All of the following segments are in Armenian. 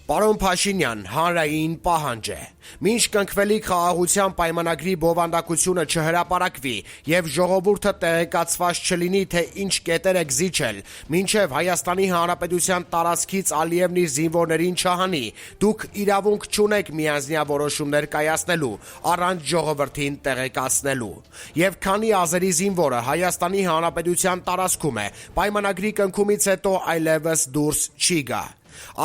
Պարոն Փաշինյան, հանրային պահանջ է։ Մինչ կնքվելիք խաղաղության պայմանագրի բովանդակությունը չհրապարակվի եւ ժողովուրդը տեղեկացված չլինի, թե ինչ կետեր եք զիջել, մինչեւ Հայաստանի Հանրապետության տարածքից Ալիևն իր զինվորներին չհանի, դուք իրավունք չունեք միանձնյա որոշումներ կայացնելու, առանց ժողովրդին տեղեկացնելու։ Եվ քանի ազերի զինվորը Հայաստանի Հանրապետության տարածքում է, պայմանագրի կնքումից հետո այլևս դուրս չի գա։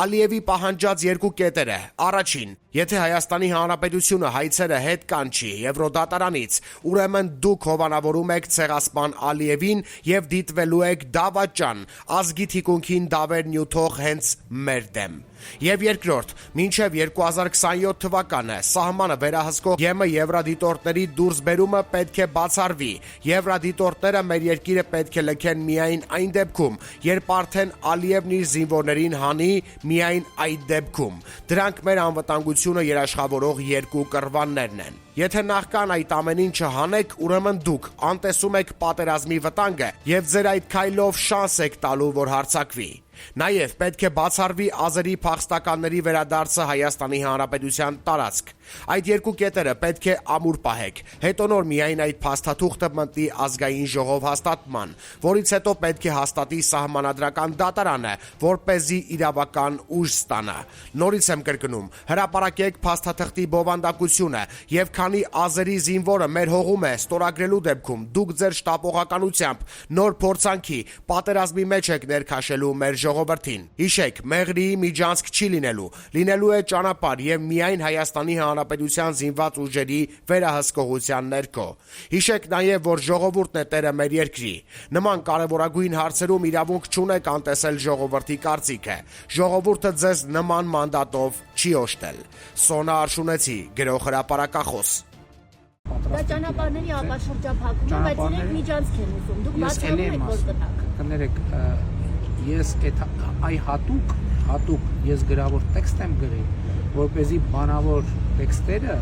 Ալիևի պահանջած երկու կետերը. առաջին, եթե Հայաստանի Հանրապետությունը հայցերը հետ կանչի Եվրոդատարանից, ուրեմն դուք հովանավորում եք ցեղասպան Ալիևին եւ դիտվելու եք դավաճան, ազգի թիկունքին դավեր նյութող հենց մեր դեմ։ Եվ երկրորդ, մինչև 2027 թվականը սահմանը վերահսկող ԵՄ եվրադիտորդների դուրսբերումը պետք է բացառվի։ Եվրադիտորդները մեր երկիրը պետք է լքեն միայն այն դեպքում, երբ արդեն Ալիևն իր զինվորներին հանի, միայն այդ դեպքում։ Դրանք մեր անվտանգությունը երաշխավորող երկու կռվաններն են։ Եթե նախքան այդ ամենին չհանեք, ուրեմն դուք անտեսում եք պատերազմի վտանգը եւ ձեր այդ քայլով շանս եք տալու, որ հարձակվի։ Նաև պետք է բացառվի ազերի փախստականների վերադարձը Հայաստանի Հանրապետության տարածք։ Այդ երկու կետերը պետք է ամուր պահեք, հետո նոր միայն այդ փաստաթուղթը մտնի ազգային ժողով հաստատման, որից հետո պետք է հաստատի սահմանադրական դատարանը, որպեսզի իրավական ուժ ստանա։ Նորից եմ կրկնում, հրապարակեք փաստաթղթի բովանդակությունը եւ քանի ազերի զինվորը մեր հողում է ստորագրելու դեպքում դուք ձեր շտապողականությամբ նոր փորձանքի պատերազմի մեջ եք ներքաշելու մեր ժողովրդին։ Հիշեք, մեղրիի միջանցք չի լինելու է ճանապարհ եւ միայն Հայաստանի Հանրապետության զինված ուժերի վերահսկողության ներքո։ Հիշեք նաեւ, որ ժողովուրդն է տերը մեր երկրի։ Նման կարևորագույն հարցերում իրավունք չունեք անտեսել ժողովրդի կարծիքը։ Ժողովուրդը ձեզ նման մանդատով չի օժտել։ Սոնա Արշունեցի, գրող հրապարակախոս։ Դա ճանապարհների ապաշրջափակումը, բայց իրենք միջանցք են ուզում։ Դուք բացառում եք, որ կտաք։ Կներեք, ես այ հատուկ ես գրավոր տեքստ եմ գրել, որպեսզի բանավոր տեքստերը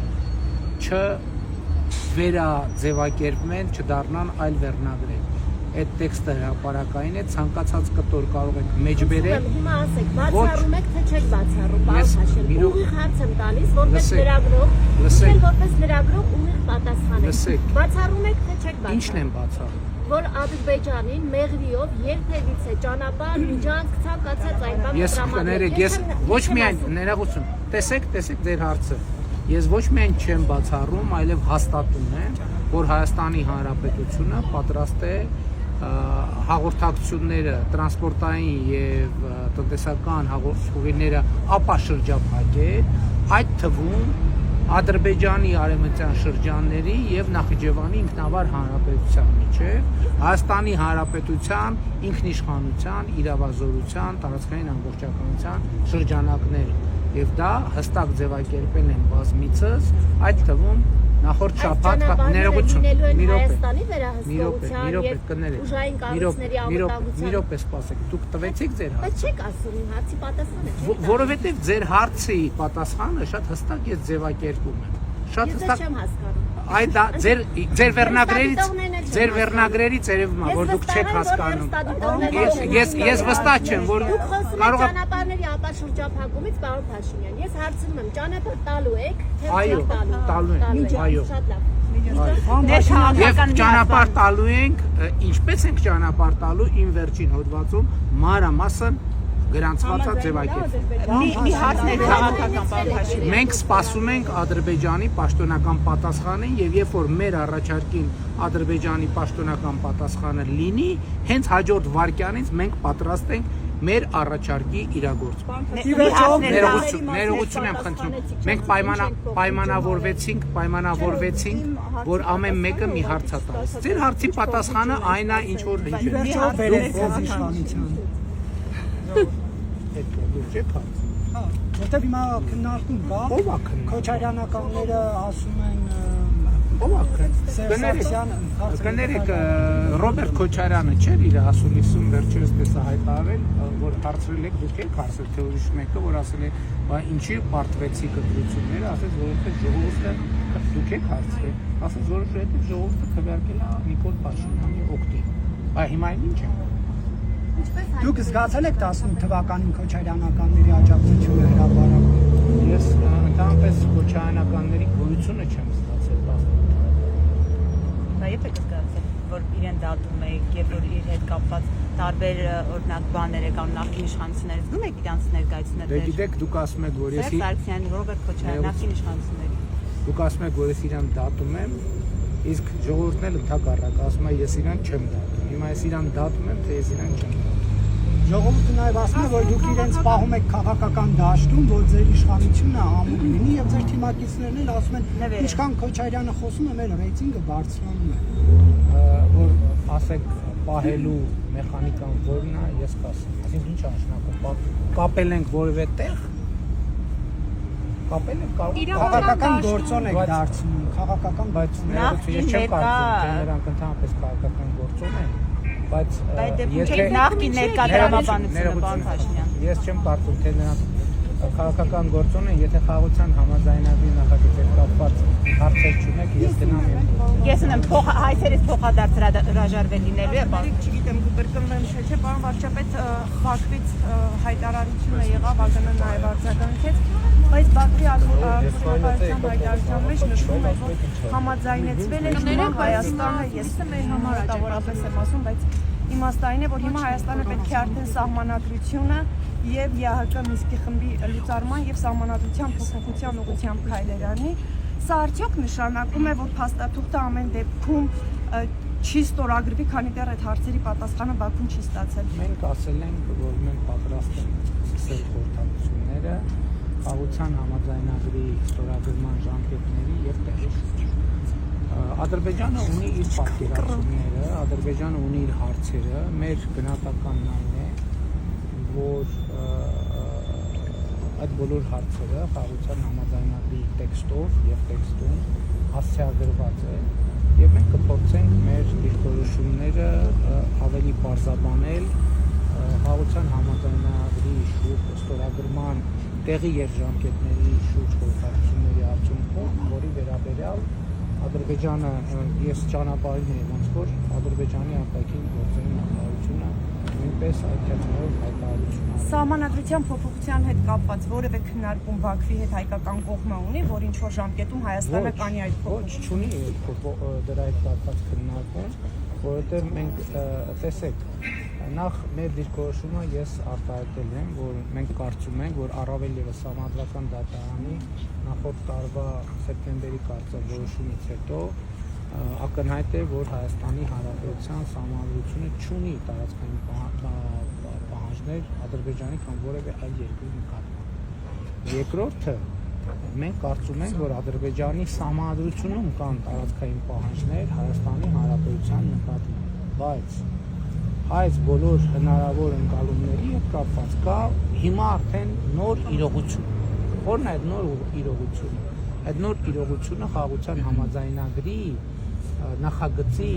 չվերաձևակերպվեն, չդառնան այլ վերնագրեր։ Այդ տեքստը հրապարակային է, ցանկացած կտոր կարող եք մեջ բերել։ Հիմա ասեք, բացառում եք, թե չեք բացառում, պարոն Փաշինյան։ Ուղիղ հարց եմ տալիս, որպես լրագրող, որպես լրագրող ուղիղ պատասխան եք։ Բացառում եք, թե չեք բացառում։ Ինչն եմ բացառում։ Որ Ադրբեջանին մեղրիով երբևիցե ճանապարհ միջանցք ցանկացած այն բան տրամադրել։ Ես ոչ միայն ներողություն, տեսեք ձեր հարցը։ Ես ոչ միայն չեմ բացառում, այլև հաստատում եմ, որ Հայաստանի Հանրապետությունը պատրաստ է հաղորդակցությունները, տրանսպորտային եւ տնտեսական հաղորդումները ապաշրջափակել, այդ թվում Ադրբեջանի արևմտյան շրջանների եւ Նախիջևանի ինքնավար հանրապետության միջև Հայաստանի Հանրապետության ինքնիշխանության, իրավազորության, տարածքային ամբողջականության շրջանակները եւ դա հստակ ձևակերպել են բազմիցս, այդ թվում նախորդ շաբաթ ներողություն մի րոպե սպասեք, դուք տվեցիք ձեր հարցը։ Բայց չեք ասում իմ հարցի պատասխանը։ Որովհետև ձեր հարցի պատասխանը շատ հստակ ես ձևակերպում եմ։ Շատ հստակ չեմ հասկանում։ Այ դա ձեր վերնագրերից երևում է, որ դուք չեք հասկանում։ Ես վստահ չեմ, որ կարող է ճանապարհների ապաշրջափակումից, պարոն Փաշինյան։ Ես հարցնում եմ, ճանապարհ տալու եք, թե այո, տալու ենք, այո։ Շատ լավ։ Եվ ճանապարհ տալու ենք, ինչպես ենք ճանապարհ տալու իմ վերջին հոդվածում մանրամասն գրանցված է ձևակերպել։ Մի հարցն է քաղաքական, պարոն Փաշինյան։ Մենք սպասում ենք Ադրբեջանի պաշտոնական պատասխանին եւ երբ որ մեր առաջարկին Ադրբեջանի պաշտոնական պատասխանը լինի, հենց հաջորդ վայրկյանից մենք պատրաստ ենք մեր առաջարկի իրագործման։ Ներողություն եմ խնդրում։ Մենք պայմանավորվեցինք, որ ամեն մեկը մի հարց է տալիս։ Ձեր հարցի պատասխանը այն է, ինչ որ Որտեւ հիմա քննարկում կա, Քոչարյանականները ասում են Կներեք, Ռոբերտ Քոչարյանը չէր իր ասուլիսում վերջերս տեսա հայտարարել, որ հարցրել եք, դուք եք հարցրել, թե ուրիշ մեկը, որ ասել է, ինչի պարտվեցի կտրությունները, ասեց, որովհետև ժողովուրդը դուք եք հարցրել, ասեց, որովհետև ժողովուրդը քվեարկել է Նիկոլ Փաշինյանի օգտին։ Հիմա ինչ է։ Դուք զգացել եք 18 թվականին Քոչարյանականների աջակցությունը հրապարակել։ եք զգացել, որ իրեն դատում եք եւ որ իր հետ կապված տարբեր օրինակ բաներ եկան նախկին իշխանություններից, զգում եք իրանց ներկայացնել։ Դե գիտեք, դուք ասում եք, որ ես Սերժ Սարգսյանի, Ռոբերտ Քոչարյանի նախկին իշխանությունների։ դուք ասում եք, որ ես իրան դատում եմ, իսկ ժողովուրդն էլ ընդհակառակ ասում է, ես իրան չեմ դատում։ Հիմա ես իրան դատում եմ, թե ես իրան չեմ դատում։ Ժողովուրդը նաև ասում է, որ դուք իրենց պահում եք քաղաքական դաշտում, որ ձեր իշխանությունը ամուր լինի եւ ձեր թիմակիցներն էլ ասում են, ինչքան Քոչարյանը խոսում է, մեր ռեյտինգը բարձրանում է։ Որ ասեք պահելու մեխանիկան որն է, ես կասեմ։ Այսինքն ինչ նշանակում, կապել ենք որևէ տեղ, կապել ենք Քաղաքական գործոն եք դարձնում, քաղաքական գործոն։ Ես չեմ կարծում, թե նրանք ընդհանրապես քաղաքական գործոն են, բայց եթե նախկին ներկա դրամաբանությունը պարոն Փաշինյան։ Ես չեմ կարծում, թե նրանք քաղաքական գործոն են, եթե խաղաղության համաձայնագրի նախագծեր կապված հարցեր չունեք, ես գնամ եմ։ Ես ունեմ հայցերից փոխադարձ հրաժարվել լինելու է, պարոն։ Չգիտեմ, կրկնվեմ չէ, պարոն վարչապետ, Բաքվից հայտարարությունը եղավ, ԱԳՆ նաև արձագանքեց, բայց Բաքվի արտգործնախարարության հայտարարության մեջ նշվում է, որ համաձայնեցվել է հիմա Հայաստանը, ես մոտավորապես եմ ասում, բայց իմաստային է, որ հիմա Հայաստանը պետք է արդեն սահմանադրությունը եւ ԵԱՀԿ Մինսկի խմբի լուծարման եւ սահմանադրության փոփոխության ուղղությամբ քայլեր անի։ Սա արդյոք նշանակում է, որ փաստաթուղթը ամեն դեպքում չի ստորագրվի, քանի դեռ այդ հարցերի պատասխանը Բաքուն չի ստացել։ Մենք ասել ենք, որ մենք պատրաստ ենք սկսել խորհրդակցությունները խաղաղության համաձայնագրի ստորագրման ժամկետների եւ տեղի շուրջ։ Ադրբեջանը ունի իր պատկերացումները, Ադրբեջանը ունի իր հարցերը, մեր գնահատականն այն է, որ այդ բոլոր հարցերը խաղաղության համաձայնագրի տեքստով եւ տեքստում հասցեագրված է եւ մենք կփորձենք մեր դիրքորոշումները ավելի բարձրաբանել խաղաղության համաձայնագրի շուրջ ստորագրման տեղի երջանկետների շուրջ խորհրդակցությունների արդյունքում, որի վերաբերյալ Ադրբեջանը ես ճանապարհին եմ ոնց որ Ադրբեջանի արտաքին գործերի նախարարությունը նույնպես այդ թեմայով հայտարարություն արել։ Սահմանադրության փոփոխության հետ կապված որևէ քննարկում Բաքվի հետ հայկական կողմը ունի, որ ինչ որ ժամկետում Հայաստանը կանի այդ Ոչ, չունի դրա հետ կապված քննարկում, որովհետև մենք տեսեք, նախ մեր դիրքորոշումը ես արտահայտել եմ, որ մենք կարծում ենք, որ առավել ևս համադրական դատարանի նախորդ տարվա սեպտեմբերի կարծրատիպից հետո ակնհայտ է, որ Հայաստանի Հանրապետության սահմանադրությունը չունի տարածքային պահանջներ Ադրբեջանի կամ որևէ այլ երկրի նկատմամբ։ Երկրորդը, մենք կարծում ենք, որ Ադրբեջանի սահմանադրությունում կան տարածքային պահանջներ Հայաստանի Հանրապետության նկատմամբ, բայց այս բոլոր հնարավոր ընկալումների հետ կապված կա հիմա արդեն նոր իրողություն։ Որն է այդ նոր իրողությունը։ Այդ նոր իրողությունը խաղաղության համաձայնագրի նախագծի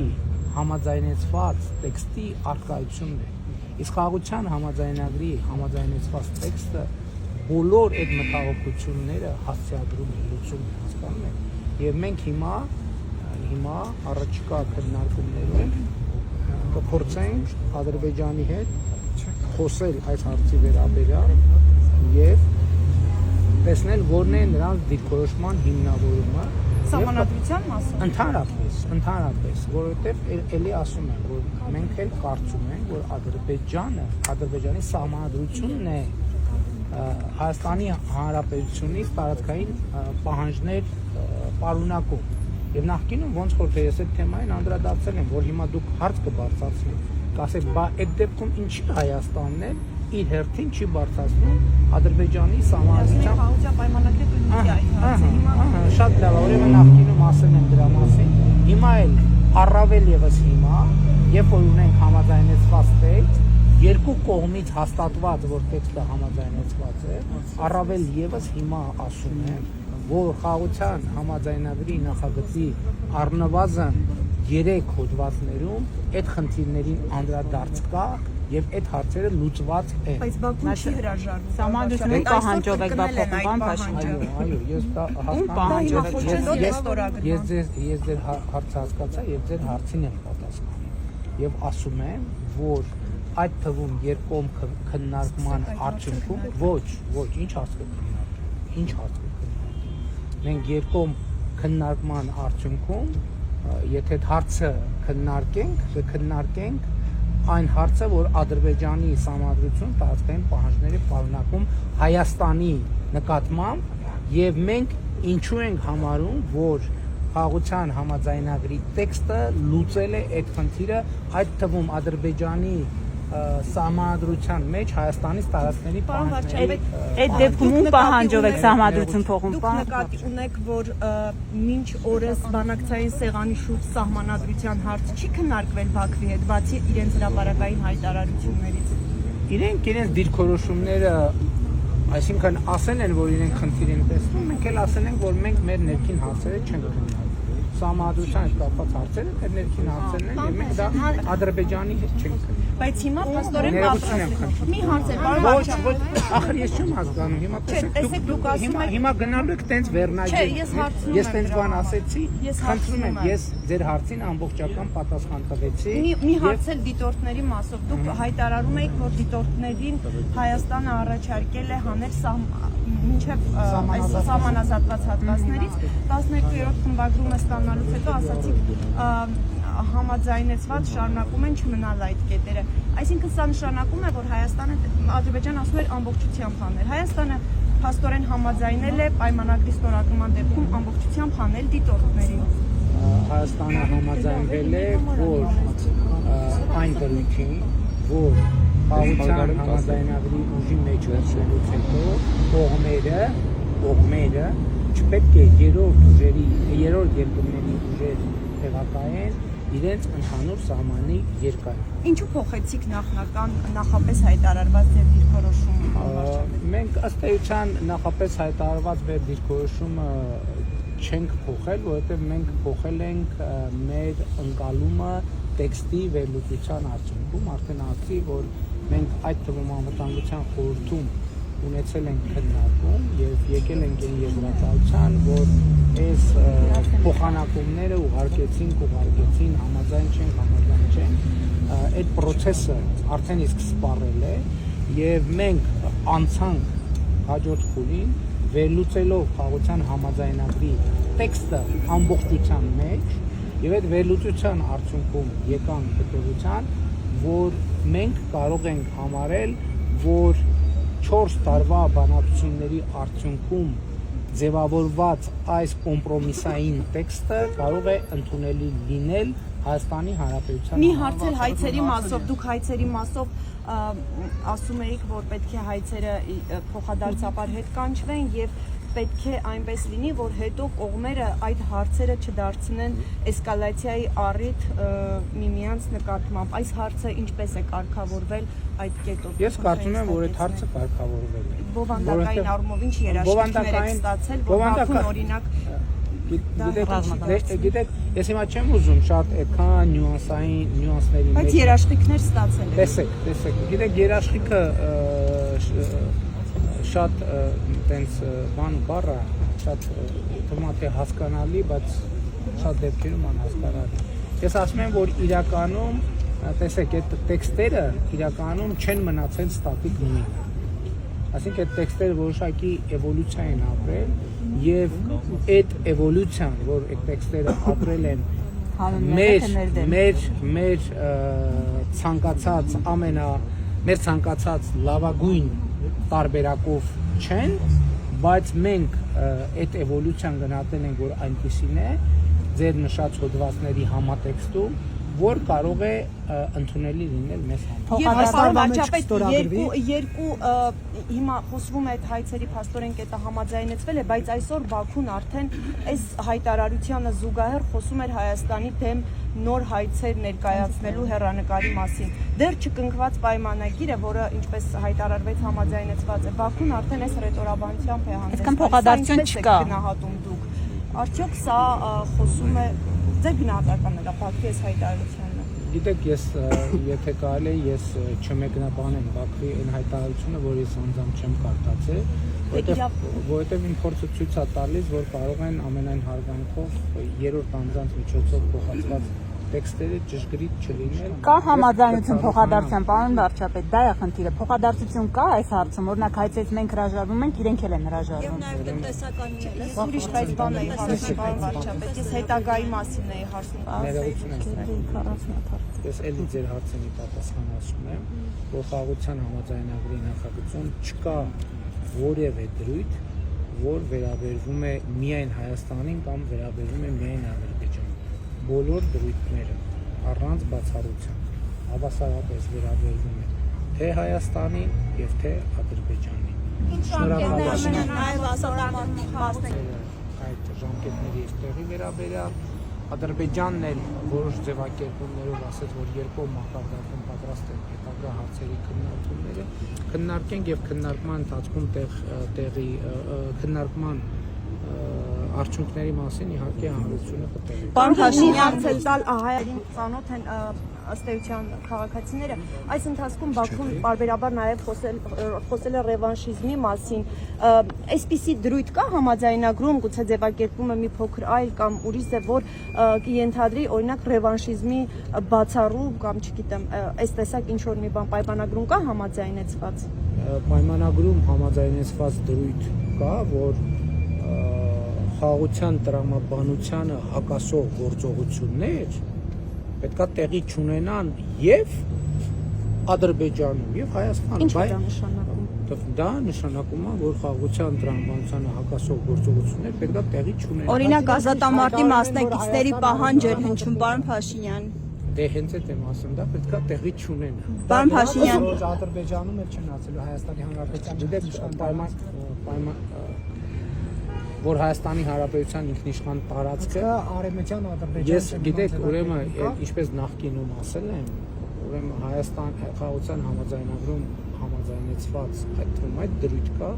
համաձայնեցված տեքստի արկայությունն է։ Իսկ խաղաղության համաձայնագրի համաձայնեցված տեքստը բոլոր այդ մտահոգությունները հասցեագրում է, լուծում է, հասկանում եք։ Եվ մենք հիմա առաջիկա քննարկումներում կփորձենք Ադրբեջանի հետ խոսել այս հարցի վերաբերյալ եւ տեսնել որն է նրանց դիրքորոշման հիմնավորումը սահմանադրության մասը։ Ընդհանրապես, որովհետեւ ելի ասում եմ, որ մենք էլ կարծում ենք, որ Ադրբեջանի սահմանադրությունն է Հայաստանի Հանրապետությունից տարածքային պահանջներ պարունակում։ Եվ նախկինում ոնց որ ես այդ թեմային անդրադարձել եմ, որ հիմա դուք հարց կբարձրացնեք, կասեք, բա այդ դեպքում ինչի Հայաստանն է իր հերթին չի բարձրացնում Ադրբեջանի սահմանադրության խաղաղության պայմանագրի բնույթի այդ հարցը հիմա շատ լավ, ուրեմն նախկինում ասել եմ դրա մասին, հիմա էլ առավել եւս հիմա, երբ որ ունենք համաձայնեցված տեքստ, երկու կողմից հաստատված, որ տեքստը համաձայնեցված է, առավել եւս հիմա ասում եմ, որ խաղաղության համաձայնագրի նախագծի առնվազն 3 հոդվածներում այդ խնդիրներին անդրադարձ կա եւ այդ հարցերը լուծված են։ Բայց Բաքուն չի հրաժարվում։ Սահմանադրությունը պահանջով եք փոխում, Փաշինյան։ Այո, ես դա հասկանում եմ։ Ես ձեր հարցը հասկացա եւ ձեր հարցին եմ պատասխանում։ Եվ ասում եմ, որ այդ թվում երկկողմ քննարկման արդյունքում ոչ, ինչ հարց կքննարկենք։ Մենք երկկողմ քննարկման արդյունքում եթե այդ հարցը քննարկենք այն հարցը, որ Ադրբեջանի Սահմանադրություն տարածքային պահանջները պարունակում Հայաստանի նկատմամբ եւ մենք ինչու ենք համարում, որ խաղաղության համաձայնագրի տեքստը լուծել է այդ խնդիրը, այդ թվում Ադրբեջանի Սահմանադրության մեջ Հայաստանից տարածքների պահանջների Այդ դեպքում ում պահանջով եք Սահմանադրություն փոխում։ Դուք նկատի ունեք, որ մինչ օրս բանակցային սեղանի շուրջ Սահմանադրության հարց չի քննարկվել Բաքվի հետ, բացի իրենց հրապարակային հայտարարություններից։ իրենք դիրքորոշումները, այսինքն ասեն են, որ իրենք խնդիր են տեսնում, մենք էլ ասեն ենք, որ մենք մեր ներքին հարցերը չենք քննարկում։ Սահմանադրության հետ կապված հարցերը այդ ներքին հարցերն են, եւ մենք դա Ադրբեջանի հետ չենք քննարկում։ Բայց հիմա փաստորեն մի հարց է, պարոն Ոչ, ախր ես չեմ հասկանում, հիմա տեսեք դուք հիմա գնալու եք տենց վերնագիր։ Ես տենց բան ասեցի, խնդրում եմ, ես ձեր հարցին ամբողջական պատասխան տվեցի։ Մի հարց էլ դիտորդների մասով դուք հայտարարում եք, որ դիտորդներին Հայաստանը առաջարկել է հանել մինչև այս սահմանազատված հատվածներից 12-րդ խմբագրումը ստանալուց հետո ասացիք համաձայնեցված շարունակում են չմնալ այդ կետերը։ Այսինքն սա նշանակում է, որ Հայաստանը Ադրբեջանը ասում էր ամբողջությամբ հանել։ Հայաստանը փաստորեն համաձայնել է պայմանագրի ստորագրման դեպքում ամբողջությամբ հանել դիտորդներին։ Հայաստանը համաձայնվել է, որ այն դրույթին, որ խաղաղության համաձայնագրի ուժի մեջ վերցնելուց հետո կողմերը չպետք է երրորդ երկրների ուժեր տեղակայեն իրենց ընդհանուր սահմանի երկայնքով։ Ինչու փոխեցիք նախապես հայտարարված ձեր դիրքորոշումը։ Մենք ըստ էության նախապես հայտարարված մեր դիրքորոշումը չենք փոխել, որովհետև մենք փոխել ենք մեր ընկալումը տեքստի վերլուծության արդյունքում, արդեն ասացի, որ մենք այդ թվում անվտանգության խորհրդում ունեցել ենք քննարկում եւ եկել ենք այն եզրակացության, որ այս փոխանակումները ուղարկեցին համաձայն չեն, այդ process-ը արդեն իսկ սպառել է եւ մենք անցանք հաջորդ փուլին վերլուծելով խաղաղության համաձայնագրի տեքստը ամբողջության մեջ եւ այդ վերլուծության արդյունքում եկանք հետեւության, որ մենք կարող ենք համարել, որ 4 տարվա բանակցությունների արդյունքում ձևավորված այս կոմպրոմիսային տեքստը կարող է ընդունելի լինել Հայաստանի Հանրապետության։ Մի հարց էլ հայցերի մասով, դուք հայցերի մասով ասում եք, որ պետք է հայցերը փոխադարձաբար հետ կանչվեն եւ պետք է այնպես լինի, որ հետո կողմերը այդ հարցերը չդարձնեն էսկալացիայի առիթ միմյանց նկատմամբ։ Այս հարցը ինչպես է կարգավորվել այդ կետով։ Ես կարծում եմ, որ այդ հարցը կարգավորվել է։ Բովանդակային առումով ինչ երաշխիքներ եք ստացել, որ Բաքուն օրինակ Գիտեք, ես հիմա չեմ ուզում շատ այդքան նյուանսների մեջ։ Բայց երաշխիքներ ստացել եք։ Տեսեք, գիտեք, երաշխիքը շատ տենց բան բառը շատ թվում է թե հասկանալի, բայց շատ դեպքերում անհասկանալի։ Ես ասում եմ, որ իրականում, տեսեք, այդ տեքստերը իրականում չեն մնացել ստատիկ նույն։ Այսինքն այդ տեքստերը որոշակի էվոլյուցիա են ապրել եւ այդ էվոլյուցիան, որ այդ տեքստերը ապրել են մեր ցանկացած լավագույն տարբերակով չեն, բայց մենք այդ էվոլյուցիան գնահատել ենք, որ այնպիսին է ձեր նշած հոդվածների համատեքստում, որ կարող է ընդունելի լինել մեզ համար։ Երկու հիմա խոսվում է այդ հայցերի փաստորեն կետը համաձայնեցվել է, բայց այսօր Բաքուն արդեն այս հայտարարությանը զուգահեռ խոսում էր Հայաստանի դեմ նոր հայցեր ներկայացնելու հեռանկարի մասին։ Դեռ չկնքված պայմանագիրը, որը ինչպես հայտարարվեց համաձայնեցված է, Բաքուն արդեն այս ռետորաբանությամբ է հանդես։ Այսինքն փոխադարձություն չկա։ Գնահատում դուք։ Արդյոք սա խոսում է ձեր գնահատականն է Բաքվի այս հայտարարությանը։ Գիտեք, ես եթե կարելի է, ես չմեկնաբանեմ Բաքվի այն հայտարարությունը, որ ես անձամբ չեմ կարդացել, որովհետև իմ փորձը ցույց է տալիս, որ կարող են ամենայն հարգանքով երրորդ անձանց միջոցով փոխանցված տեքստերը ճշգրիտ չլինել։ Կա համաձայնություն փոխադարձության, պարոն վարչապետ, դա է խնդիրը։ Փոխադարձություն կա այս հարցում, օրինակ հայցից մենք հրաժարվում ենք, իրենք էլ են հրաժարվում։ Եվ նաև տնտեսականին ես ուրիշ բայց բան էի հարցնում, պարոն վարչապետ, ես հետագայի մասին էի հարցնում։ Ես էլի ձեր հարցերի պատասխանացում եմ, որ խաղաղության համաձայնագրի նախագծում չկա որևէ դրույթ, որ վերաբերվում է միայն Հայաստանին կամ վերաբերվում է միայն Ադրբեջանին։ Բոլոր դրույթները առանց բացառության հավասարապես վերաբերվում է թե Հայաստանին եւ թե Ադրբեջանին։ Այդ ժամկետների այստեղի վերաբերյալ Ադրբեջանն էլ որոշ ձևակերպումներով ասաց, որ երկու մակարդակում պատրաստ են հետագա հարցերի քննարկումները քննարկենք եւ քննարկման ընթացքում տեղի քննարկման արդյունքների մասին իհարկե հանրությունը կտեսնի։ Պարոն Փաշինյան, ցելտալ հայերին ծանոթ են ըստ էության քաղաքացիները։ Այս ընթացքում Բաքուն բարբերաբար նաև խոսել է ռևանշիզմի մասին։ Այսպիսի դրույթ կա համաձայնագրում, գուցե ձևակերպումը մի փոքր այլ կամ ուրիշ է, որ կենթադրի օրինակ ռևանշիզմի բացառու կամ չգիտեմ, այս տեսակ ինչ որ մի բան պայմանագրում կա համաձայնեցված։ Պայմանագրում համաձայնեցված դրույթ կա, որ խաղաղության տրամաբանությանը հակասող գործողություններ պետքա տեղի չունենան եւ Ադրբեջանում եւ Հայաստանում։ Ինչ է դա նշանակում։ Դա նշանակում է, որ խաղաղության տրամաբանությանը հակասող գործողություններ պետքա տեղի չունենան։ Օրինակ ազատամարտի մասնակիցների պահանջ էր հնչում, պարոն Փաշինյան։ Դե հենց այդ եմ ասում, դա պետքա տեղի չունենա։ Պարոն Փաշինյան, Ադրբեջանում էլ չեն ասելու Հայաստանի Հանրապետության որ Հայաստանի Հանրապետության ինքնիշխան տարածքը արևմտյան Ադրբեջան։ Ես գիտեք, ուրեմն ինչպես նախկինում ասել եմ, ուրեմն Հայաստան խաղաղության համաձայնագրում համաձայնեցված այդ դրույթ կա,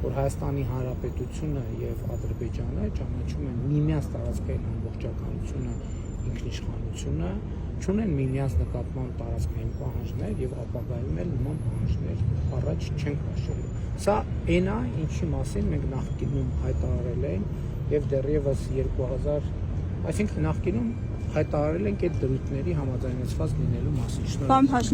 որ Հայաստանի Հանրապետությունը եւ Ադրբեջանը ճանաչում են միմյանց տարածքային ամբողջականությունը, ինքնիշխանությունը, չունեն միմյանց նկատմամբ տարածքային պահանջներ եւ ապագայում էլ նման պահանջներ առաջ չեն քաշելու։ Սա այն է, ինչի մասին մենք նախկինում հայտարարել ենք եւ դեռևս 2000, այսինքն նախկինում հայտարարել ենք այդ դրույթների համաձայնեցված լինելու մասին։ պարոն Փաշինյան